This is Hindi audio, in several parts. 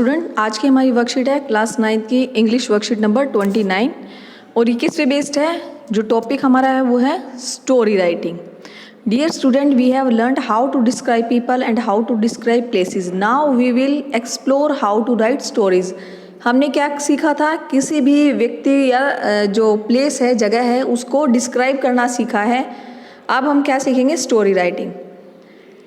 स्टूडेंट, आज की हमारी वर्कशीट है क्लास 9 की इंग्लिश वर्कशीट नंबर 29 और ये किस पे बेस्ड है। जो टॉपिक हमारा है वो है story writing. Dear student, we have learned how to describe people and how to describe places. Now we will explore how to write stories. हमने क्या सीखा था, किसी भी व्यक्ति या जो प्लेस है, जगह है, उसको डिस्क्राइब करना सीखा है। अब हम क्या सीखेंगे, story writing.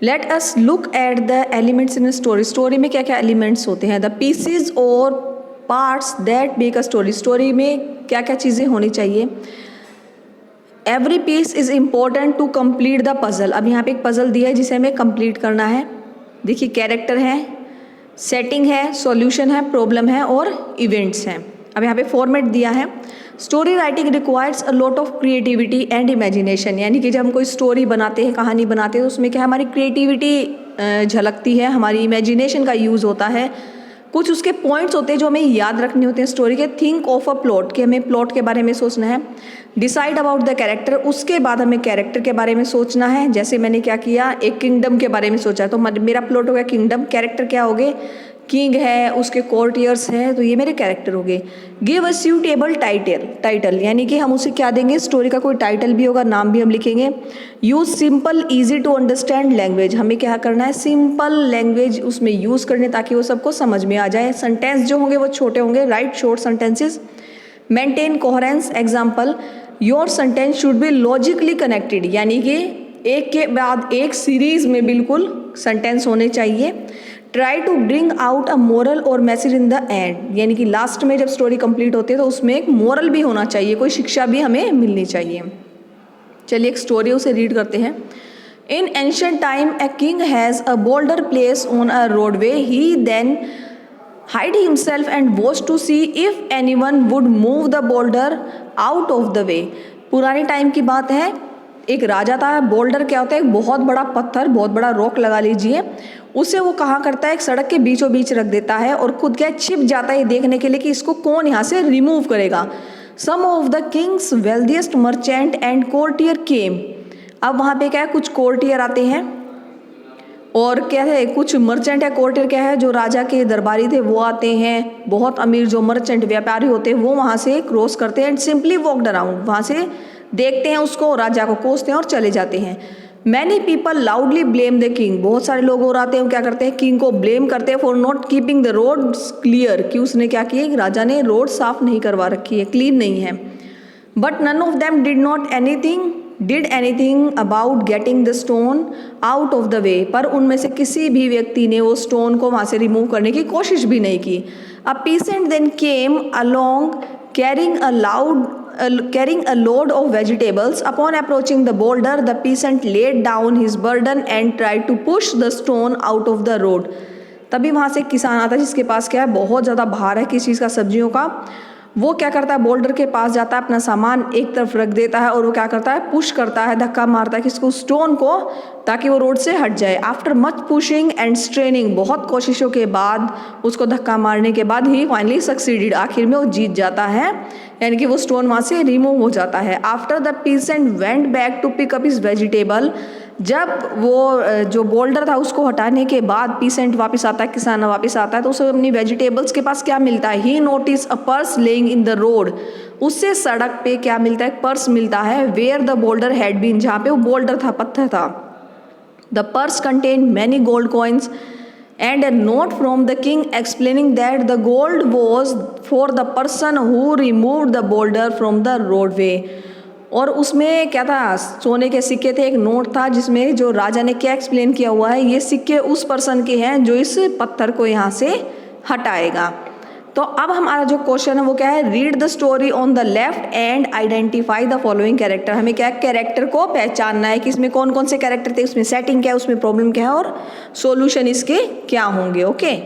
Let us look at the elements in story. Story में क्या क्या एलिमेंट्स होते हैं, द पीसीज और parts that make a story. Story में क्या क्या चीज़ें होनी चाहिए। Every piece is important to complete the puzzle. अब यहाँ पे एक पजल दिया है जिसे हमें कंप्लीट करना है। देखिए, कैरेक्टर है, सेटिंग है, सॉल्यूशन है, प्रॉब्लम है और इवेंट्स हैं। अब यहाँ पे फॉर्मेट दिया है। Story writing requires a lot of creativity and imagination. यानी कि जब हम कोई स्टोरी बनाते हैं, कहानी बनाते हैं, तो उसमें क्या है, हमारी क्रिएटिविटी झलकती है, हमारी इमेजिनेशन का यूज़ होता है। कुछ उसके पॉइंट्स होते हैं जो हमें याद रखने होते हैं स्टोरी के। थिंक ऑफ अ प्लॉट, कि हमें प्लॉट के बारे में सोचना है। डिसाइड अबाउट द कैरेक्टर, उसके बाद हमें कैरेक्टर के बारे में सोचना है। जैसे मैंने क्या किया, एक किंगडम के बारे में सोचा, तो मेरा प्लॉट हो गया किंगडम। कैरेक्टर क्या हो गए, किंग है, उसके कोर्टियर्स हैं, तो ये मेरे कैरेक्टर हो गए। गिव अ सूटेबल टाइटल, यानी कि हम उसे क्या देंगे, स्टोरी का कोई टाइटल भी होगा, नाम भी हम लिखेंगे। Use simple easy to understand language, हमें क्या करना है, सिंपल लैंग्वेज उसमें यूज़ करने, ताकि वो सबको समझ में आ जाए। सेंटेंस जो होंगे वो छोटे होंगे, right short sentences. Maintain coherence, example your sentence should be logically connected, यानी कि एक के बाद एक सीरीज में बिल्कुल सेंटेंस होने चाहिए। Try to bring out a moral और मैसेज इन द एंड, यानी कि लास्ट में जब स्टोरी कंप्लीट होती है तो उसमें एक मोरल भी होना चाहिए, कोई शिक्षा भी हमें मिलनी चाहिए। चलिए एक स्टोरी उसे रीड करते हैं। In ancient time a king has a boulder place on a roadway. He then hide himself and watch to see if anyone would move the boulder out of the way। पुरानी टाइम की बात है, एक राजा था। बोल्डर क्या होता है, एक बहुत बड़ा पत्थर, बहुत बड़ा रॉक लगा लीजिए, उसे वो कहाँ करता है, एक सड़क के बीचों बीच रख देता है और खुद क्या छिप जाता है देखने के लिए कि इसको कौन यहाँ से रिमूव करेगा। Some of the king's wealthiest merchant and courtier came. अब वहाँ पे क्या है, कुछ कोर्टियर आते हैं और क्या है, कुछ मर्चेंट है। कोर्टियर क्या है, जो राजा के दरबारी थे वो आते हैं। बहुत अमीर जो मर्चेंट व्यापारी होते हैं वो वहाँ से क्रॉस करते हैं। एंड सिंपली वॉकड अराउंड, वहाँ से देखते हैं उसको, राजा को कोसते हैं और चले जाते हैं। Many people loudly blame the king. बहुत सारे लोग और आते हैं, क्या करते हैं, किंग को ब्लेम करते हैं for not keeping the road clear, कि उसने क्या किया, राजा ने रोड साफ नहीं करवा रखी है, क्लीन नहीं है। But none of them did anything about getting the stone out of the way. पर उनमें से किसी भी व्यक्ति ने वो स्टोन को वहाँ से रिमूव करने की कोशिश भी नहीं की। A peasant then came along carrying a load of vegetables. Upon approaching the boulder, the peasant laid down his burden and tried to push the stone out of the road। तभी वहाँ से एक किसान आता है जिसके पास क्या है, बहुत ज़्यादा भार है किस चीज़ का, सब्जियों का। वो क्या करता है, बोल्डर के पास जाता है, अपना सामान एक तरफ रख देता है और वो क्या करता है, पुश करता है, धक्का मारता है किसको, स्टोन को, ताकि वो रोड से हट जाए। After much pushing and straining, बहुत कोशिशों के बाद, उसको धक्का मारने के बाद ही फाइनली सक्सीडेड, आखिर में वो जीत जाता है, यानी कि वो स्टोन वहाँ से रिमूव हो जाता है। After the peasant went back to pick up his vegetable, जब वो जो बोल्डर था उसको हटाने के बाद पीसेंट वापस आता है, किसान वापस आता है, तो उसे अपनी वेजिटेबल्स के पास क्या मिलता है, he notice a purse lying in the road. उससे सड़क पे क्या मिलता है, पर्स मिलता है। Where the boulder had been, जहाँ पे वो बोल्डर था, पत्थर था। The purse contain many gold coins and a note from the king explaining that the gold was for the person who removed the boulder from the roadway। और उसमें क्या था, सोने के सिक्के थे, एक नोट था जिसमें जो राजा ने क्या एक्सप्लेन किया हुआ है, ये सिक्के उस पर्सन के हैं जो इस पत्थर को यहाँ से हटाएगा। तो अब हमारा जो क्वेश्चन है वो क्या है, read the story on the left and identify the following character. हमें क्या है, कैरेक्टर को पहचानना है कि इसमें कौन कौन से कैरेक्टर थे, उसमें सेटिंग क्या है, उसमें प्रॉब्लम क्या है और सॉल्यूशन इसके क्या होंगे। ओके,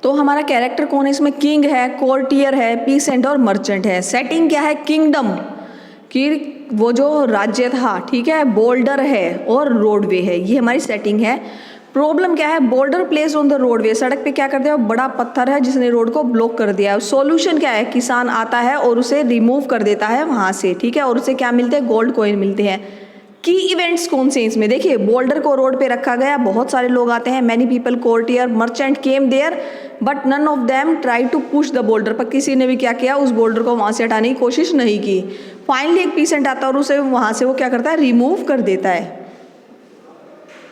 तो हमारा कैरेक्टर कौन है, इसमें किंग है, कोर्टियर है, पीसेंट और मर्चेंट है। सेटिंग क्या है, किंगडम, कि वो जो राज्य था, ठीक है, बोल्डर है और रोडवे है, ये हमारी सेटिंग है। प्रॉब्लम क्या है, boulder place on the roadway, सड़क पे क्या कर दिया, बड़ा पत्थर है जिसने रोड को ब्लॉक कर दिया है। सॉल्यूशन क्या है, किसान आता है और उसे रिमूव कर देता है वहाँ से, ठीक है, और उसे क्या मिलते हैं, गोल्ड कॉइन मिलते हैं। की इवेंट्स कौन से हैं इसमें? देखिए, बोल्डर को रोड पे रखा गया, बहुत सारे लोग आते हैं, many people, courtier, merchant came there, but none of them try to push the boulder, पर किसी ने भी क्या किया, उस बोल्डर को वहाँ से हटाने की कोशिश नहीं की। फाइनली एक पीसेंट आता है और उसे वहाँ से वो क्या करता है, रिमूव कर देता है।